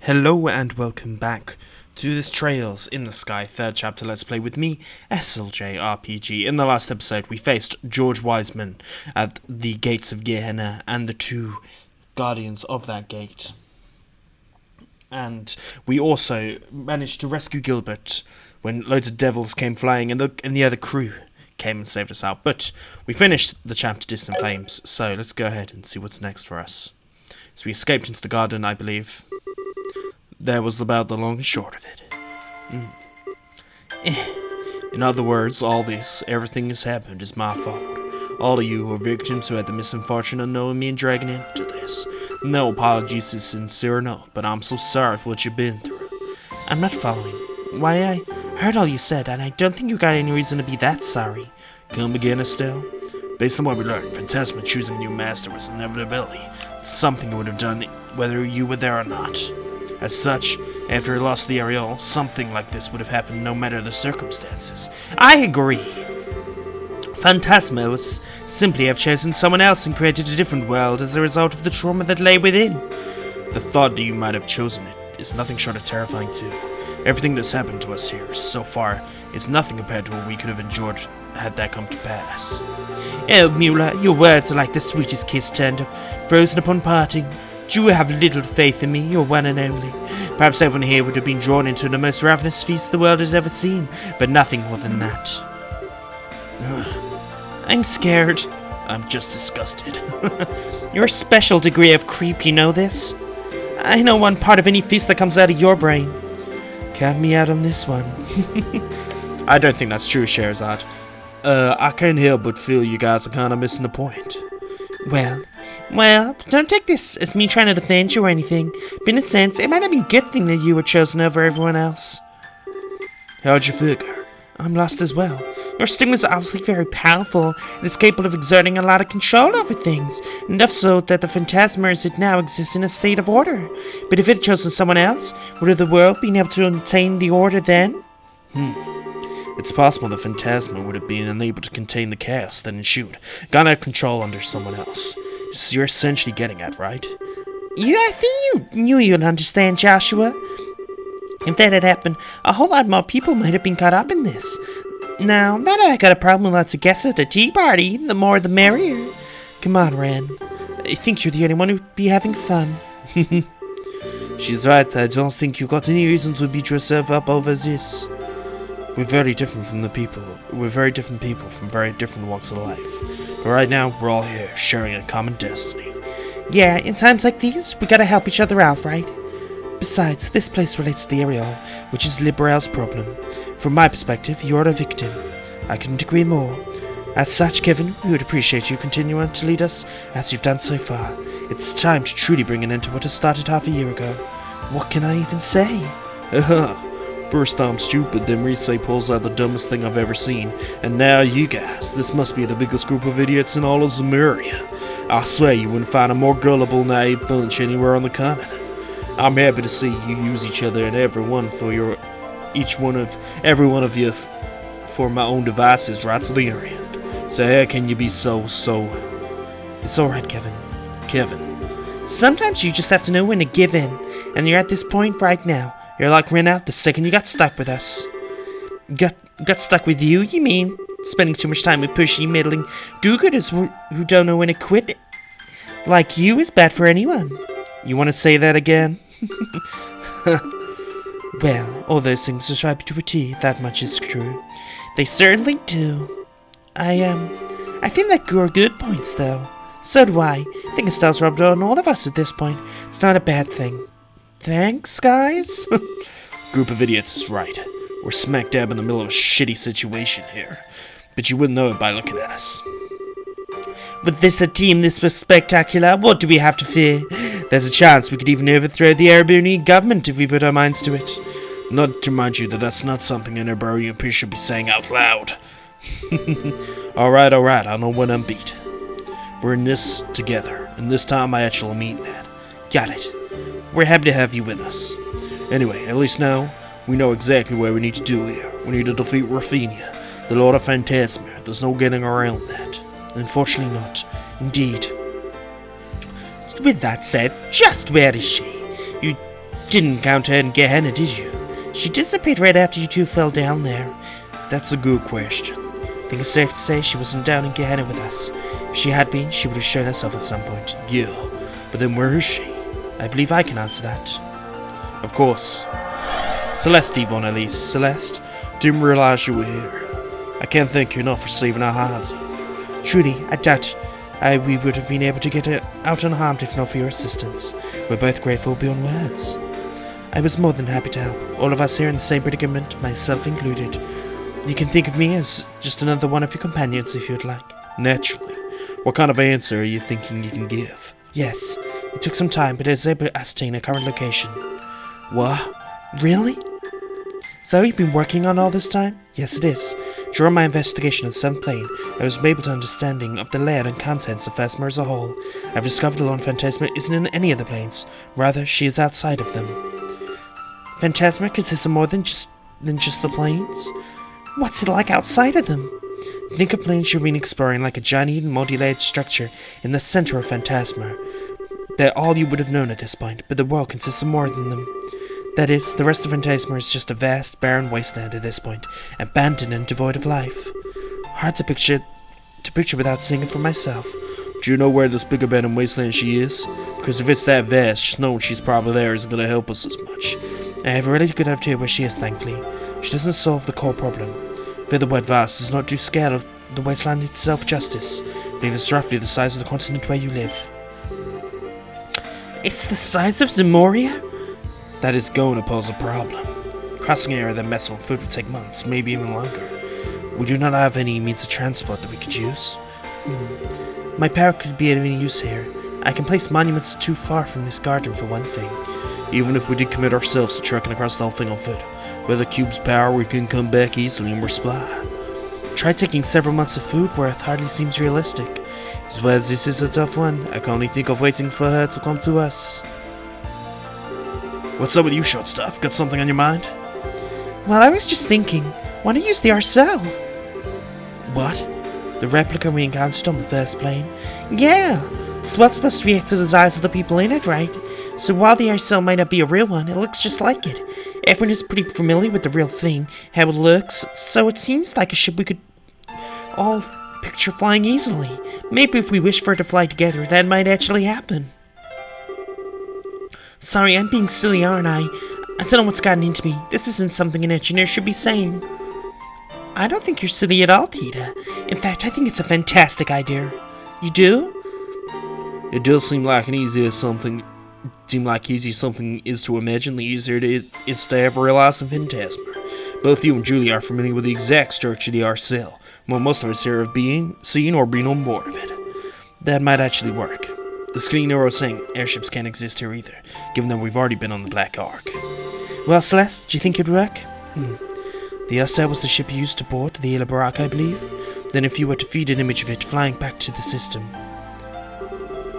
Hello and welcome back to this Trails in the Sky 3rd chapter Let's Play with me, jrpg. In the last episode we faced George Wiseman at the gates of Gehenna and the two guardians of that gate. And we also managed to rescue Gilbert when loads of devils came flying and the other crew came and saved us out. But we finished the chapter Distant Flames, so let's go ahead and see what's next for us. So we escaped into the garden, I believe. That was about the long and short of it. In other words, everything has happened is my fault. All of you are victims who had the misfortune of knowing me and dragging into this. No apologies is sincere enough, but I'm so sorry for what you've been through. I'm not following. Why, I heard all you said, and I don't think you got any reason to be that sorry. Come again, Estelle? Based on what we learned, Phantasma choosing a new master was an inevitability. Something you would have done whether you were there or not. As such, after he lost the Ariel, something like this would have happened no matter the circumstances. I agree. Phantasma was simply have chosen someone else and created a different world as a result of the trauma that lay within. The thought that you might have chosen it is nothing short of terrifying too. Everything that's happened to us here so far is nothing compared to what we could have endured had that come to pass. Oh, Mueller, your words are like the sweetest kiss turned up, frozen upon parting. Do you have little faith in me, your one and only? Perhaps everyone here would have been drawn into the most ravenous feast the world has ever seen, but nothing more than that. I'm scared. I'm just disgusted. You're a special degree of creep, you know this? I know one part of any feast that comes out of your brain. Count me out on this one. I don't think that's true, Scheherazade. I can't help but feel you guys are kind of missing the point. Well, don't take this as me trying to defend you or anything, but in a sense, it might have been a good thing that you were chosen over everyone else. How'd you figure? I'm lost as well. Your stigma's obviously very powerful, and is capable of exerting a lot of control over things, enough so that the Phantasma as it now exists in a state of order. But if it had chosen someone else, would have the world been able to maintain the order then? It's possible the Phantasma would have been unable to contain the chaos that ensued, gone out of control under someone else. You're essentially getting at, right? Yeah, I think you knew you'd understand, Joshua. If that had happened, a whole lot more people might have been caught up in this. Now, not that I got a problem with lots of guests at a tea party, the more the merrier. Come on, Ren. I think you're the only one who'd be having fun. She's right, I don't think you got any reason to beat yourself up over this. We're very different from the people. We're very different people from very different walks of life. But right now, we're all here, sharing a common destiny. Yeah, in times like these, we gotta help each other out, right? Besides, this place relates to the Ariel, which is Liberl's problem. From my perspective, you're a victim. I couldn't agree more. As such, Kevin, we would appreciate you continuing to lead us as you've done so far. It's time to truly bring an end to what has started half a year ago. What can I even say? First I'm stupid, then Risei pulls out the dumbest thing I've ever seen, and now you guys. This must be the biggest group of idiots in all of Zemuria. I swear you wouldn't find a more gullible, naive bunch anywhere on the continent. I'm happy to see you use each other and every one of you for my own devices right to the end. So how can you be so... It's alright, Kevin. Sometimes you just have to know when to give in, and you're at this point right now. You're like Rena the second you got stuck with us. Got stuck with you, you mean? Spending too much time with pushy, middling do-gooders who don't know when to quit. Like you is bad for anyone. You want to say that again? Well, all those things describe you to a T, that much is true. They certainly do. I think that are good points, though. So do I. I think Estelle's rubbed on all of us at this point. It's not a bad thing. Thanks, guys. Group of idiots is right. We're smack dab in the middle of a shitty situation here. But you wouldn't know it by looking at us. With this a team this was spectacular, what do we have to fear? There's a chance we could even overthrow the Erebonian government if we put our minds to it. Not to remind you that that's not something an Erebonian peer should be saying out loud. Alright, I know when I'm beat. We're in this together, and this time I actually mean that. Got it. We're happy to have you with us. Anyway, at least now, we know exactly what we need to do here. We need to defeat Rafinha, the Lord of Phantasma. There's no getting around that. Unfortunately not. Indeed. With that said, just where is she? You Didn't encounter her in Gehenna, did you? She disappeared right after you two fell down there. That's a good question. I think it's safe to say she wasn't down in Gehenna with us. If she had been, she would have shown herself at some point. Yeah, but then where is she? I believe I can answer that. Of course. Celeste, Yvonne Elise. Celeste, didn't realize you were here. I can't thank you enough for saving our hearts. Truly, I doubt we would have been able to get her out unharmed if not for your assistance. We're both grateful beyond words. I was more than happy to help. All of us here in the same predicament, myself included. You can think of me as just another one of your companions if you'd like. Naturally. What kind of answer are you thinking you can give? Yes, it took some time, but I was able to ascertain a current location. What? Really? So you've been working on all this time? Yes, it is. During my investigation of the 7th plane, I was able to understanding of the layout and contents of Phasma as a whole. I've discovered the Lone Phantasma isn't in any of the planes. Rather, she is outside of them. Phantasma consists of more than just the planes? What's it like outside of them? Think of planes you've been exploring like a giant multi-layered structure in the center of Phantasma. They're all you would have known at this point, but the world consists of more than them. That is, the rest of Phantasma is just a vast, barren wasteland at this point, abandoned and devoid of life. Hard to picture without seeing it for myself. Do you know where this big abandoned wasteland she is? Because if it's that vast, just knowing she's probably there isn't going to help us as much. I have a really good idea where she is, thankfully. She doesn't solve the core problem. For the word vast does not do scale of the wasteland itself justice. I believe it's roughly the size of the continent where you live. It's the size of Zemoria? That is going to pose a problem. Crossing an area that messes with food would take months, maybe even longer. We do not have any means of transport that we could use. My power could be of any use here. I can place monuments too far from this garden for one thing. Even if we did commit ourselves to trekking across the whole thing on foot, with a cube's power we can come back easily and we're splat. Try taking several months of food worth hardly seems realistic. As well as this is a tough one, I can only think of waiting for her to come to us. What's up with you, short stuff? Got something on your mind? Well, I was just thinking, why not use the Arcel? What? The replica we encountered on the first plane? Yeah! Swell supposed to react to the eyes of the people in it, right? So while the Arcel might not be a real one, it looks just like it. Everyone is pretty familiar with the real thing, how it looks, so it seems like a ship we could all picture flying easily. Maybe if we wish for it to fly together, that might actually happen. Sorry, I'm being silly, aren't I? I don't know what's gotten into me. This isn't something an engineer should be saying. I don't think you're silly at all, Tita. In fact, I think it's a fantastic idea. You do? It does seem like easy something is to imagine, the easier it is to ever realize in Phantasma. Both you and Julie are familiar with the exact structure of the Arcel, while most of us here have seen or been on board of it. That might actually work. The Skinny Nero was saying airships can't exist here either, given that we've already been on the Black Ark. Well, Celeste, do you think it'd work? The Arcel was the ship you used to board the Liberl Ark, I believe. Then if you were to feed an image of it flying back to the system,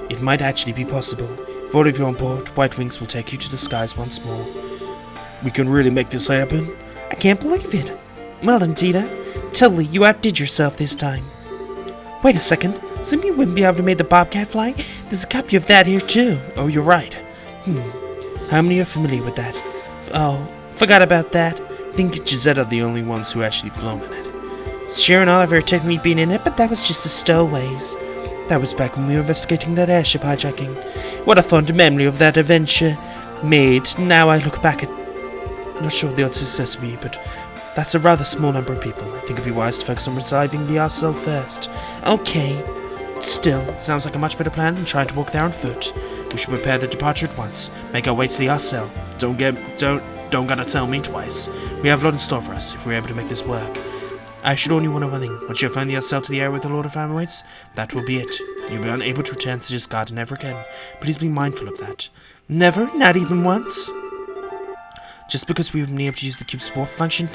it might actually be possible. If all of you are on board, White Wings will take you to the skies once more. We can really make this happen? I can't believe it. Well then, Tita, totally, you outdid yourself this time. Wait a second. Some of you wouldn't be able to make the Bobcat fly? There's a copy of that here too. Oh, you're right. How many are familiar with that? Oh, forgot about that. I think Gisette are the only ones who actually flown in it. Sure and Oliver took me being in it, but that was just the stowaways. That was back when we were investigating that airship hijacking. What a fond memory of that adventure made. Now I look back at... Not sure what the odds success would be, but that's a rather small number of people. I think it'd be wise to focus on reviving the Arcel first. Okay. Still, sounds like a much better plan than trying to walk there on foot. We should prepare the departure at once. Make our way to the Arcel. Don't gotta tell me twice. We have a lot in store for us if we're able to make this work. I should only want one thing. Once you have flown the Arcel to the air with the Lord of Famine waits, that will be it. You'll be unable to return to this garden ever again. Please be mindful of that. Never? Not even once? Just because we haven't been able to use the cube's warp function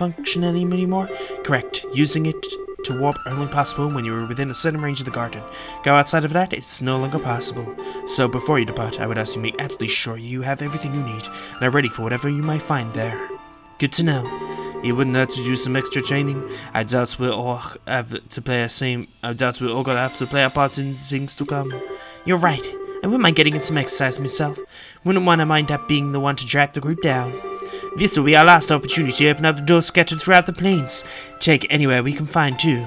anymore? Correct. Using it to warp only possible when you are within a certain range of the garden. Go outside of that, it's no longer possible. So before you depart, I would ask you to make absolutely sure you have everything you need and are ready for whatever you might find there. Good to know. You wouldn't have to do some extra training. I doubt we'll all have to play our part in things to come. You're right. I wouldn't mind getting in some exercise myself. Wouldn't want to mind up being the one to drag the group down. This will be our last opportunity to open up the doors scattered throughout the plains. Take it anywhere we can find, too.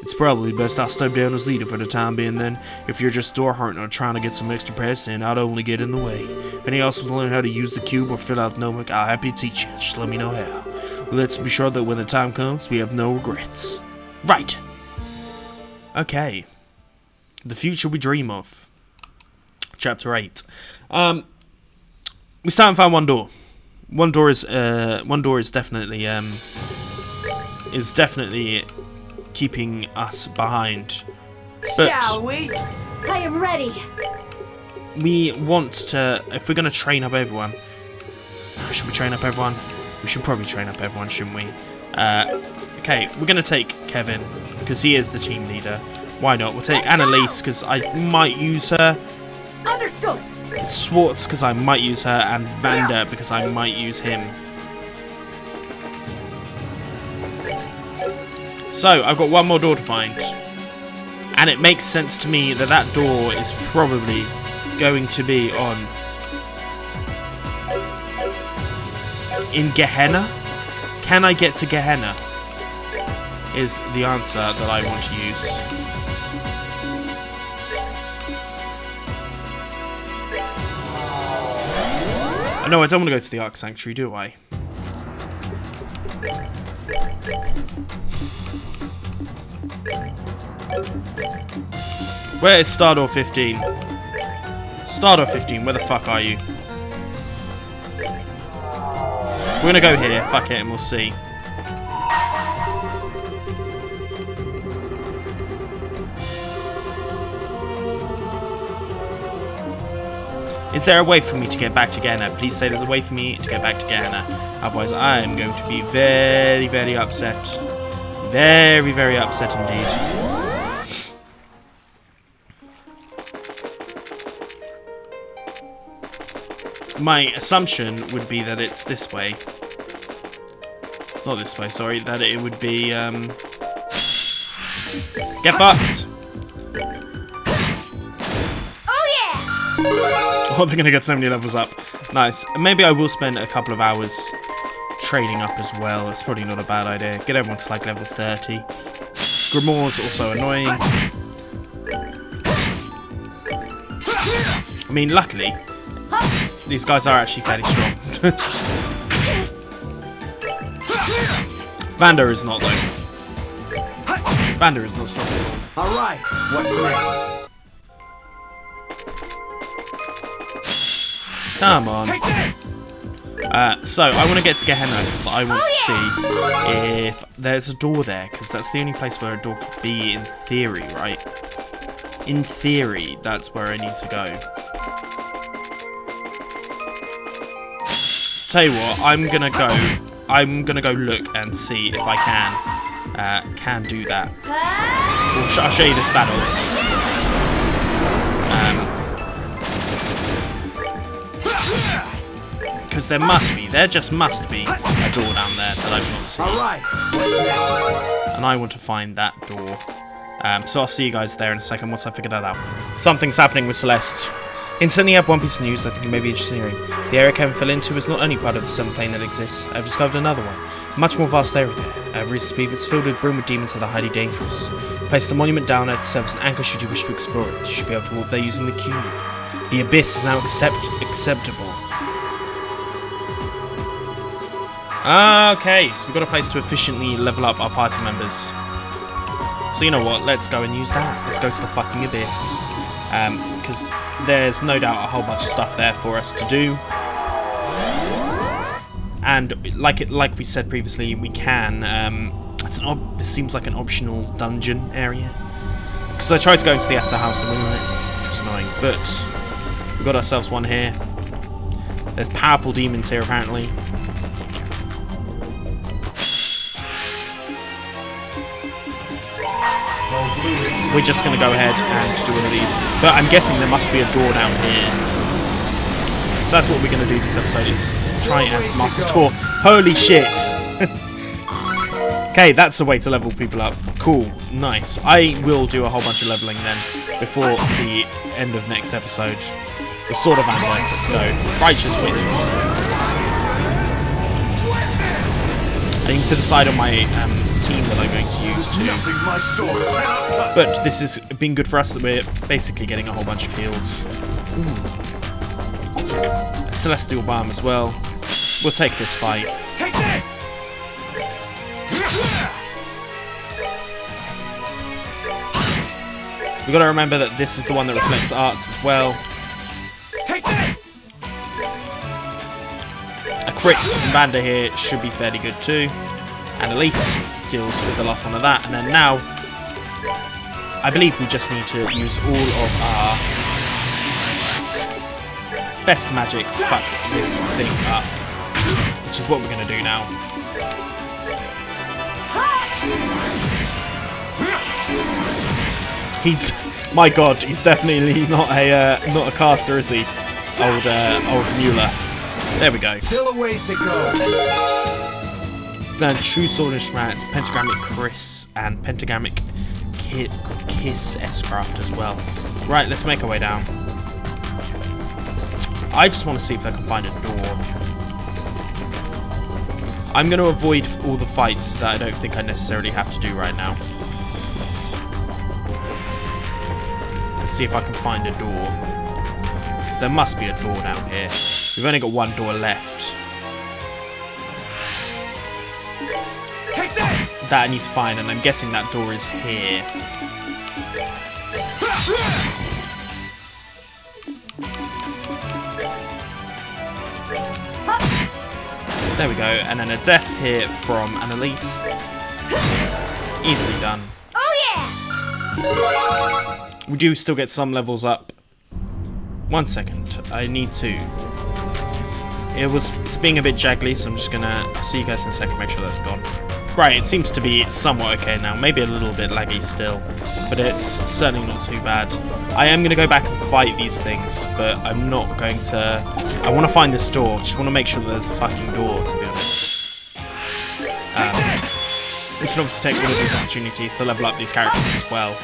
It's probably best I step down as leader for the time being then. If you're just door hunting or trying to get some extra press in, I'd only get in the way. If anyone else wants to learn how to use the cube or fill out the notebook, I'll happy to teach you. Just let me know how. Let's be sure that when the time comes, we have no regrets. Right. Okay. The future we dream of. Chapter 8. We start and find one door. One door is definitely keeping us behind. But shall we? I am ready. We want to, if we're going to train up everyone, should we train up everyone? We should probably train up everyone, shouldn't we? Okay, we're going to take Kevin, because he is the team leader. Why not? We'll take Annalise, because I might use her. Understood. Swartz, because I might use her. And Vander, because I might use him. So, I've got one more door to find. And it makes sense to me that that door is probably going to be on... in Gehenna? Can I get to Gehenna? Is the answer that I want to use. No, I don't want to go to the Ark Sanctuary, do I? Where is Stardor 15? Stardor 15, where the fuck are you? We're gonna go here, fuck it, and we'll see. Is there a way for me to get back to Gehenna? Please say there's a way for me to get back to Gehenna. Otherwise, I am going to be very, very upset. Very, very upset indeed. My assumption would be that it's this way. Not this way, sorry. That it would be, get fucked! Oh, they're going to get so many levels up. Nice. Maybe I will spend a couple of hours trading up as well. It's probably not a bad idea. Get everyone to like level 30. Grimoire's also annoying. I mean, luckily, these guys are actually fairly strong. Vander is not, though. Vander is not strong at all. Alright, what's next? Come on. So, I want to get to Gehenna because I want to see if there's a door there, because that's the only place where a door could be in theory, right? In theory, that's where I need to go. So, tell you what, I'm gonna go look and see if I can do that. I'll show you this battle. Because there just must be a door down there that I've not seen. And I want to find that door. So I'll see you guys there in a second once I figure that out. Something's happening with Celeste. Instantly have one piece of news I think you may be interested in hearing. The area Kevin fell into is not only part of the 7th plane that exists, I've discovered another one. A much more vast area there. I have reason to believe it's filled with rumored demons that are highly dangerous. Place the monument down there to serve as an anchor should you wish to explore it. You should be able to walk there using the cube. The abyss is now acceptable. Okay, so we've got a place to efficiently level up our party members. So you know what, let's go and use that. Let's go to the fucking abyss. Because there's no doubt a whole bunch of stuff there for us to do. And like we said previously, we can, this seems like an optional dungeon area. Because I tried to go into the Astor house and win it, which was annoying. But we got ourselves one here. There's powerful demons here apparently. We're just going to go ahead and do one of these. But I'm guessing there must be a door down here. So that's what we're going to do this episode, is try and master the door. Holy shit! Okay, that's the way to level people up. Cool, nice. I will do a whole bunch of leveling then. before the end of next episode. The Sword of Anger. Let's go. Righteous wins. I think to decide on my team that I'm going to use too. But this has been good for us that we're basically getting a whole bunch of heals. A Celestial Balm as well. We'll take this fight. Take that! We've got to remember that this is the one that reflects arts as well. Take that! A crit from Vander here should be fairly good too. And Elise deals with the last one of that. And then now, I believe we just need to use all of our best magic to fuck this thing up. Which is what we're going to do now. He's, my god, he's definitely not a caster, is he? Old Mueller. There we go. Still a ways to go. Then True Sword Instrument, Pentagrammic Chris, and Pentagrammic Kiss S-Craft as well. Right, let's make our way down. I just want to see if I can find a door. I'm going to avoid all the fights that I don't think I necessarily have to do right now. Let's see if I can find a door. Because there must be a door down here. We've only got one door left. Take that! That I need to find, and I'm guessing that door is here. There we go, and then a death here from Annalise. Easily done. Oh yeah! We do still get some levels up. 1 second, I need to. It's being a bit jaggly, so I'm just gonna see you guys in a second, make sure that's gone. Right, it seems to be somewhat okay now. Maybe a little bit laggy still, but it's certainly not too bad. I am going to go back and fight these things, but I'm not going to... I want to find this door. Just want to make sure that there's a fucking door, to be honest. We can obviously take one of these opportunities to level up these characters as well,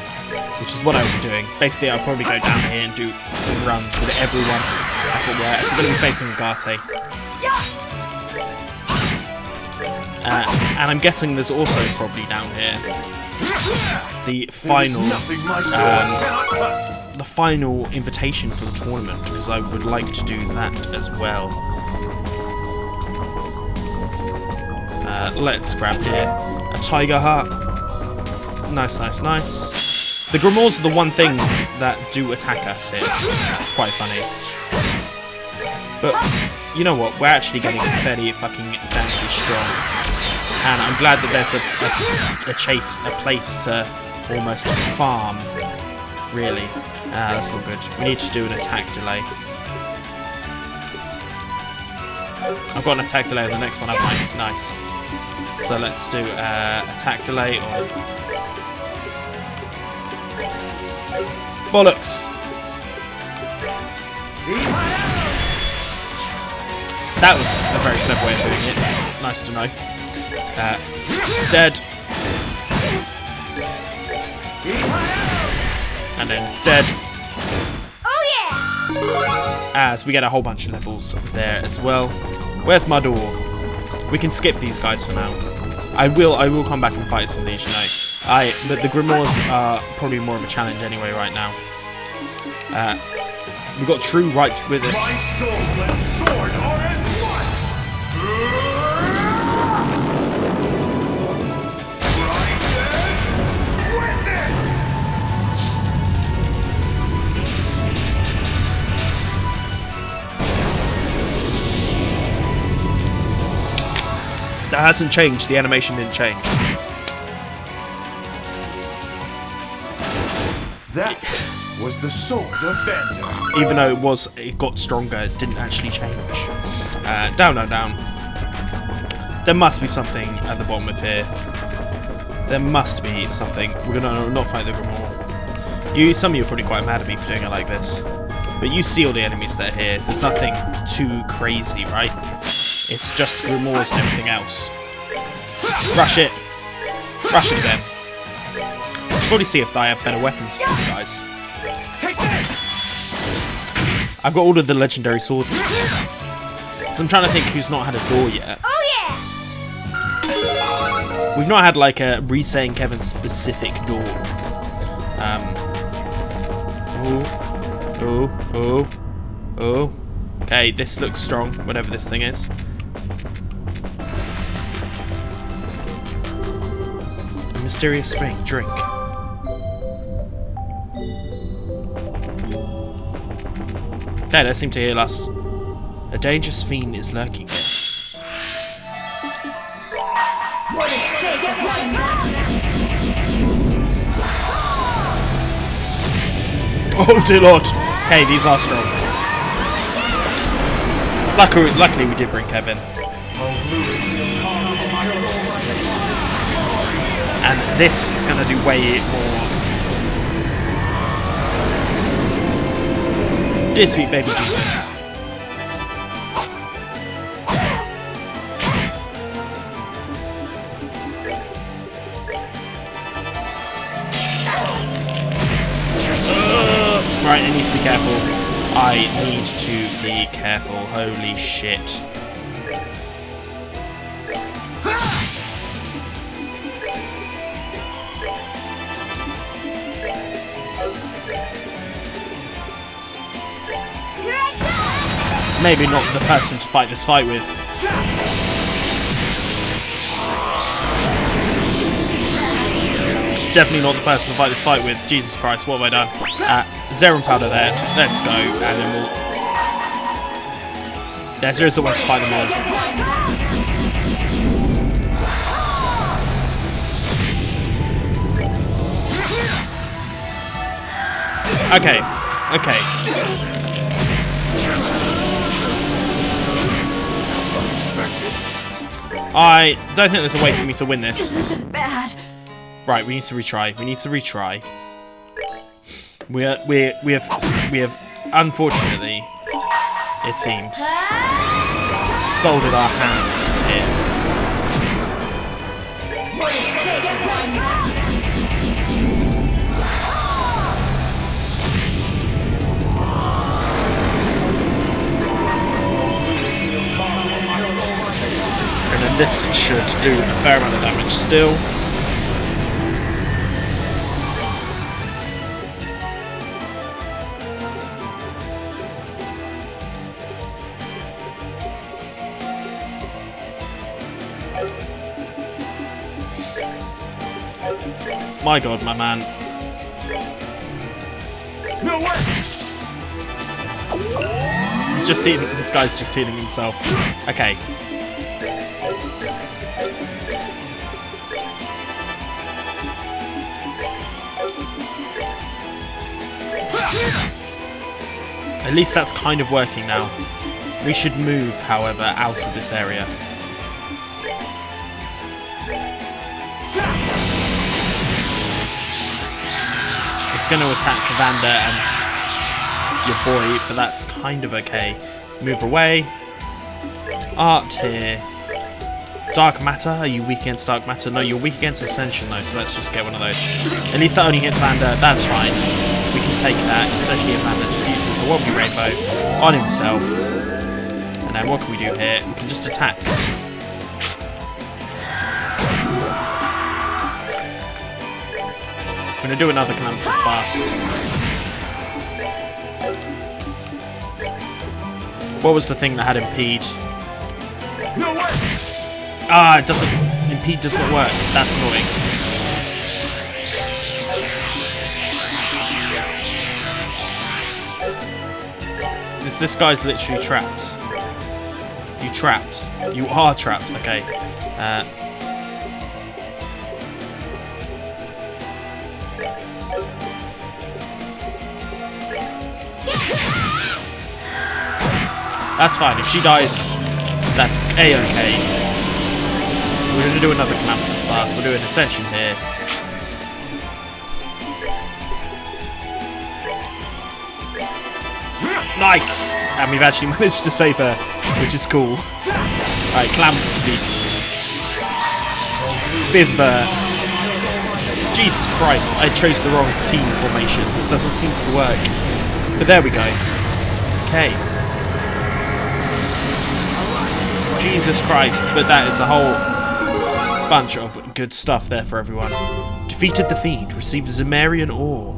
which is what I will be doing. Basically, I'll probably go down here and do some runs with everyone, as it were. So I'm going to be facing Agate. And I'm guessing there's also probably down here the final invitation for the tournament, because I would like to do that as well. Let's grab here a tiger heart. Nice, nice, nice. The Grimoires are the one things that do attack us here. It's quite funny. But you know what? We're actually getting fairly fucking dancing strong. And I'm glad that there's a place to almost farm, really. That's not good. We need to do an attack delay. I've got an attack delay on the next one, haven't I? Nice. So let's do attack delay on... Bollocks! That was a very clever way of doing it. Nice to know. Dead. And then dead. Oh yeah! As we get a whole bunch of levels there as well. Where's my door? We can skip these guys for now. I will come back and fight some of these, you know. But the Grimoires are probably more of a challenge anyway right now. We've got True right with us. My soul and sword are as one! Righteous witness! That hasn't changed. The animation didn't change. That was the sword of Vander. Even though it got stronger, it didn't actually change. Down, down, down. There must be something at the bottom of here. There must be something. We're gonna not fight the Grimoire. Some of you are probably quite mad at me for doing it like this. But you see all the enemies that are here. There's nothing too crazy, right? It's just Grimoires and everything else. Rush it. Rush it then. Let's probably see if I have better weapons for these guys. Take that! I've got all of the legendary swords. So I'm trying to think who's not had a door yet. Oh yeah! We've not had like a re-saying Kevin specific door. Oh. Okay, this looks strong, whatever this thing is. A mysterious spring, drink. They don't seem to heal us. A dangerous fiend is lurking there. Oh dear lord! Hey, these are strong. Luckily we did bring Kevin. And this is going to do way more. Dear sweet baby Jesus. Right, I need to be careful. I need to be careful. Holy shit. Maybe not the person to fight this fight with. Definitely not the person to fight this fight with. Jesus Christ, what have I done? Zerum powder there. Let's go. And then we'll... There is a way to fight them all. Okay. I don't think there's a way for me to win this. This is bad. Right, we need to retry. We have unfortunately, it seems, soldiered our hands here. And then this should do a fair amount of damage still. My god, my man. No way! He's just healing. This guy's just healing himself. Okay. At least that's kind of working now. We should move, however, out of this area. It's going to attack Vanda and your boy, but that's kind of okay. Move away. Art here. Dark matter? Are you weak against dark matter? No, you're weak against ascension though, so let's just get one of those. At least that only hits Vanda. That's fine. We can take that, especially if Vanda just uses a Wobbly Rainbow on himself. And then what can we do here? We can just attack. I'm going to do another Calamitous Blast. What was the thing that had Impede? No way! Ah, it doesn't... Impede does not work. That's annoying. This guy's literally trapped. You trapped. You are trapped. Okay. That's fine. If she dies, that's A-okay. We're going to do another Calamitous Blast. We'll do an Ascension here. Nice! And we've actually managed to save her, which is cool. Alright, Calamitous Beast. Spears of her. Jesus Christ, I chose the wrong team formation. This doesn't seem to work. But there we go. Okay. Jesus Christ, but that is a whole bunch of good stuff there for everyone. Defeated the Fiend, received Zemarian Ore.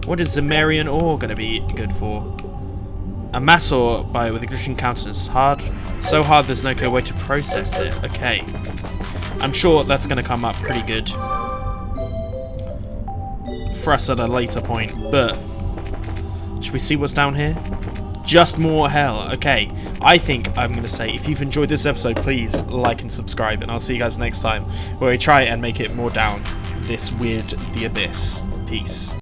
What is Zemarian Ore going to be good for? A mass ore with a glittering countenance. Hard. So hard there's no clear way to process it. Okay. I'm sure that's going to come up pretty good for us at a later point. But should we see what's down here? Just more hell. Okay. I think I'm going to say, if you've enjoyed this episode, please like and subscribe. And I'll see you guys next time, where we try and make it more down this weird, the abyss. Peace.